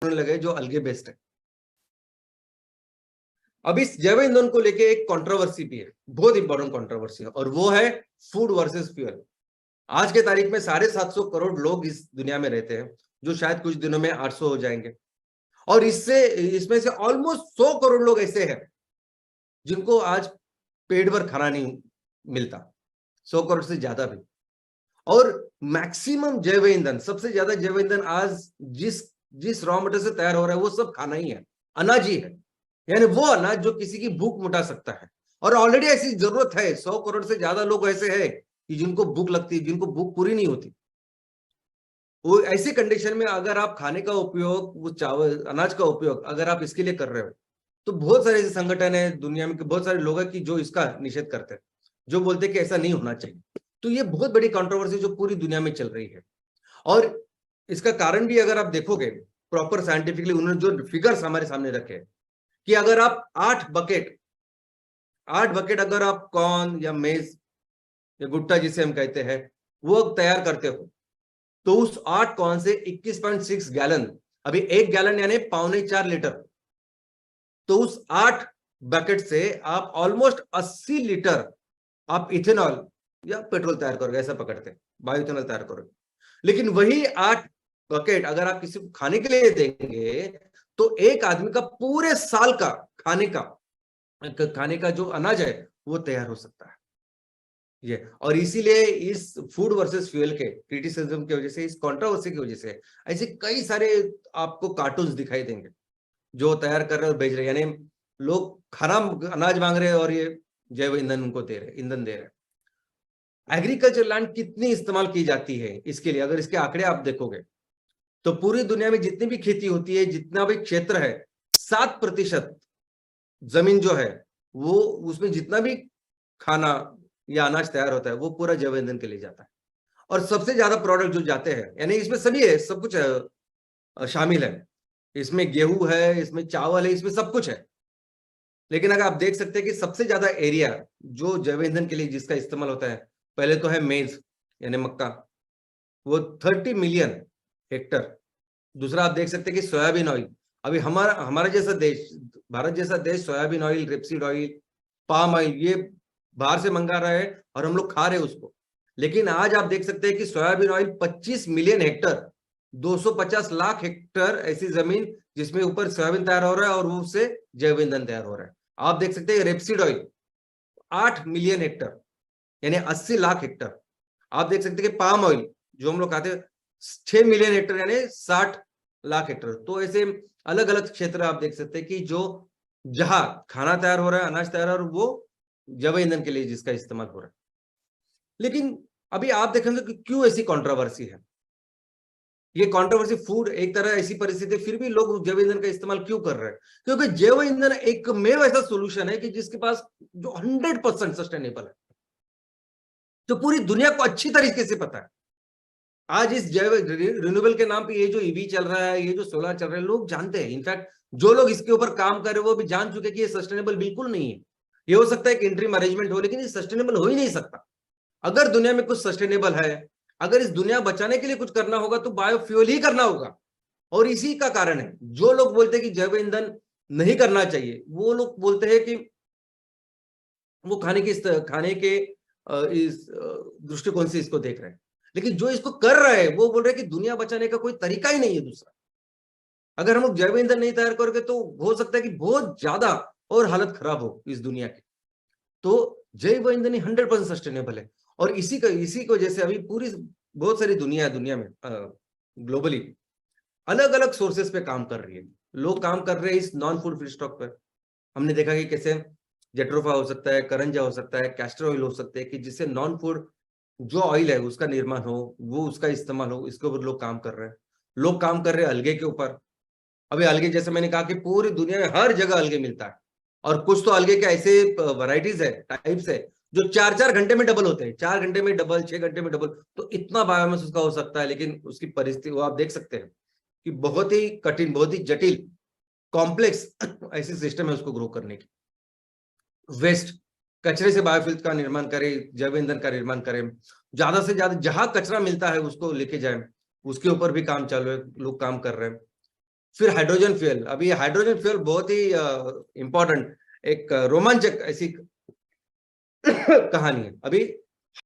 लगे जो अलगे बेस्ड है। अब इस जैव ईंधन को लेके एक कंट्रोवर्सी भी है, बहुत इंपॉर्टेंट कंट्रोवर्सी है, और वो है फूड वर्सेस फ्यूल। आज के तारीख में 750 करोड़ लोग इस दुनिया में रहते हैं, जो शायद कुछ दिनों में 800 हो जाएंगे, और इसमें से ऑलमोस्ट 100 करोड़ लोग ऐसे हैं जिनको आज पेट भर खाना नहीं मिलता, 100 करोड़ से ज्यादा भी। और मैक्सिमम जैव ईंधन, सबसे ज्यादा जैव ईंधन आज जिस रॉ मटेरियल से तैयार हो रहा है वो सब खाना ही है, अनाज ही है, यानी वो अनाज जो किसी की भूख मिटा सकता है। और ऑलरेडी ऐसी जरूरत है, 100 करोड़ से ज्यादा लोग ऐसे हैं कि जिनको भूख लगती है, जिनको भूख पूरी नहीं होती। वो ऐसी कंडीशन में अगर आप खाने का उपयोग, वो चावल अनाज का उपयोग अगर आप इसके लिए कर रहे हो, तो बहुत सारे ऐसे संगठन है दुनिया में, बहुत सारे लोग हैं कि जो इसका निषेध करते हैं, जो बोलते हैं कि ऐसा नहीं होना चाहिए। तो ये बहुत बड़ी कंट्रोवर्सी जो पूरी दुनिया में चल रही है। और इसका कारण भी अगर आप देखोगे प्रॉपर साइंटिफिकली, उन्होंने जो फिगर्स हमारे सामने रखे कि अगर आप 8 बकेट अगर आप कॉर्न या मेज या भुट्टा जिसे हम कहते हैं वो तैयार करते हो, तो उस 8 कॉर्न से 21.6 गैलन, अभी 1 गैलन यानी 3.25 लीटर, तो उस 8 बकेट से आप ऑलमोस्ट 80 लीटर आप इथेनॉल या पेट्रोल तैयार करोगे, ऐसा पकड़ते हैं, बायोइथेनॉल तैयार करोगे। लेकिन वही 8 बकेट अगर आप किसी को खाने के लिए देंगे, तो एक आदमी का पूरे साल का खाने का जो अनाज है वो तैयार हो सकता है। ये और इसीलिए इस फूड वर्सेस फ्यूल के क्रिटिसिज्म की वजह से, इस कंट्रोवर्सी की वजह से ऐसे कई सारे आपको कार्टून्स दिखाई देंगे जो तैयार कर रहे और भेज रहे, यानी लोग खाना अनाज मांग रहे हैं और ये जैव ईंधन उनको दे रहे, ईंधन दे रहे। एग्रीकल्चर लैंड कितनी इस्तेमाल की जाती है इसके लिए, अगर इसके आंकड़े आप देखोगे तो पूरी दुनिया में जितनी भी खेती होती है, जितना भी क्षेत्र है, 7% जमीन जो है वो, उसमें जितना भी खाना या अनाज तैयार होता है वो पूरा जैव ईंधन के लिए जाता है। और सबसे ज्यादा प्रोडक्ट जो जाते हैं, यानी इसमें सभी है, सब कुछ है, शामिल है, इसमें गेहूं है, इसमें चावल है, इसमें सब कुछ है। लेकिन अगर आप देख सकते हैं कि सबसे ज्यादा एरिया जो जैव ईंधन के लिए जिसका इस्तेमाल होता है, पहले तो है मेज यानी मक्का, वो 30 मिलियन हेक्टर। दूसरा आप देख सकते हैं कि सोयाबीन ऑयल, अभी हमारा जैसा देश, भारत जैसा देश, soybean oil, rapeseed oil, palm oil ये बाहर से मंगा रहा है और हम लोग खा रहे हैं उसको। लेकिन आज आप देख सकते हैं कि soybean oil 25 million Hector, 250 lakh Hector ऐसी जमीन जिसमें ऊपर सोयाबीन तैयार हो रहा है और उससे जैव ईंधन तैयार हो रहा है। आप देख सकते हैं रेपसीड ऑयल 8 मिलियन हेक्टर यानी 80 लाख हेक्टर। आप देख सकते हैं कि पाम ऑयल जो हम लोग खाते हैं 6 मिलियन हेक्टर यानी 60 लाख हेक्टर। तो ऐसे अलग अलग क्षेत्र आप देख सकते हैं कि जो जहां खाना तैयार हो रहा है, अनाज तैयार हो रहा है, वो जैव ईंधन के लिए जिसका इस्तेमाल हो रहा है। लेकिन अभी आप देखेंगे कि क्यों ऐसी कंट्रोवर्सी है। ये कंट्रोवर्सी फूड एक तरह ऐसी परिस्थिति, फिर भी लोग जैव ईंधन का इस्तेमाल क्यों कर रहे हैं? क्योंकि जैव ईंधन एक मेव ऐसा सोल्यूशन है कि जिसके पास जो 100% सस्टेनेबल है, जो पूरी दुनिया को अच्छी तरीके से पता है। आज इस जैव रिन्यूएबल के नाम पे ये जो ईवी चल रहा है, ये जो सोलर चल रहा है, लोग जानते हैं। इनफैक्ट जो लोग इसके ऊपर काम कर रहे हैं वो भी जान चुके कि ये सस्टेनेबल बिल्कुल नहीं है। ये हो सकता है कि इंटरिम अरेंजमेंट हो, लेकिन ये सस्टेनेबल हो ही नहीं सकता। अगर दुनिया में कुछ सस्टेनेबल है, अगर इस दुनिया बचाने के लिए कुछ करना होगा तो बायोफ्यूल ही करना होगा। और इसी का कारण है जो लोग बोलते हैं कि जैव ईंधन नहीं करना चाहिए, वो लोग बोलते हैं कि वो खाने के इस दृष्टिकोण से इसको देख रहे हैं। लेकिन जो इसको कर रहे हैं वो बोल रहे हैं कि दुनिया बचाने का कोई तरीका ही नहीं है दूसरा। अगर हम लोग जैव ईंधन नहीं तैयार करोगे तो हो सकता है कि बहुत ज्यादा और हालत खराब हो इस दुनिया की। तो जैव ईंधन ही 100% सस्टेनेबल है। और इसी की वजह से अभी पूरी बहुत सारी दुनिया में ग्लोबली अलग अलग सोर्सेस पे काम कर रही है। लोग काम कर रहे हैं इस नॉन फूड फीड स्टॉक पर। हमने देखा कि कैसे जेट्रोफा हो सकता है, करंजा हो सकता है, कैस्टर ऑयल हो सकते हैं, कि जिससे नॉन फूड जो ऑयल है उसका निर्माण हो, वो उसका इस्तेमाल हो, इसके ऊपर लोग काम कर रहे हैं। लोग काम कर रहे हैं अलगे के ऊपर। अभी अलगे जैसे मैंने कहा कि पूरी दुनिया में हर जगह अलगे मिलता है, और कुछ तो अलगे के ऐसे वैरायटीज है, टाइप्स है, जो 4-4 घंटे में डबल होते हैं, 4 घंटे में डबल, 6 घंटे में डबल। तो इतना बायोमास उसका हो सकता है, लेकिन उसकी परिस्थिति वो आप देख सकते हैं कि बहुत ही कठिन, बहुत ही जटिल, कॉम्प्लेक्स ऐसी सिस्टम है उसको ग्रो करने की। वेस्ट, कचरे से बायोफ्यूल का निर्माण करें, जैव ईंधन का निर्माण करें, ज्यादा से ज्यादा जहां कचरा मिलता है उसको लेके जाएं, उसके ऊपर भी काम चालू है, लोग काम कर रहे हैं। फिर हाइड्रोजन फ्यूल। अभी हाइड्रोजन फ्यूल बहुत ही इंपॉर्टेंट, एक रोमांचक ऐसी कहानी है। अभी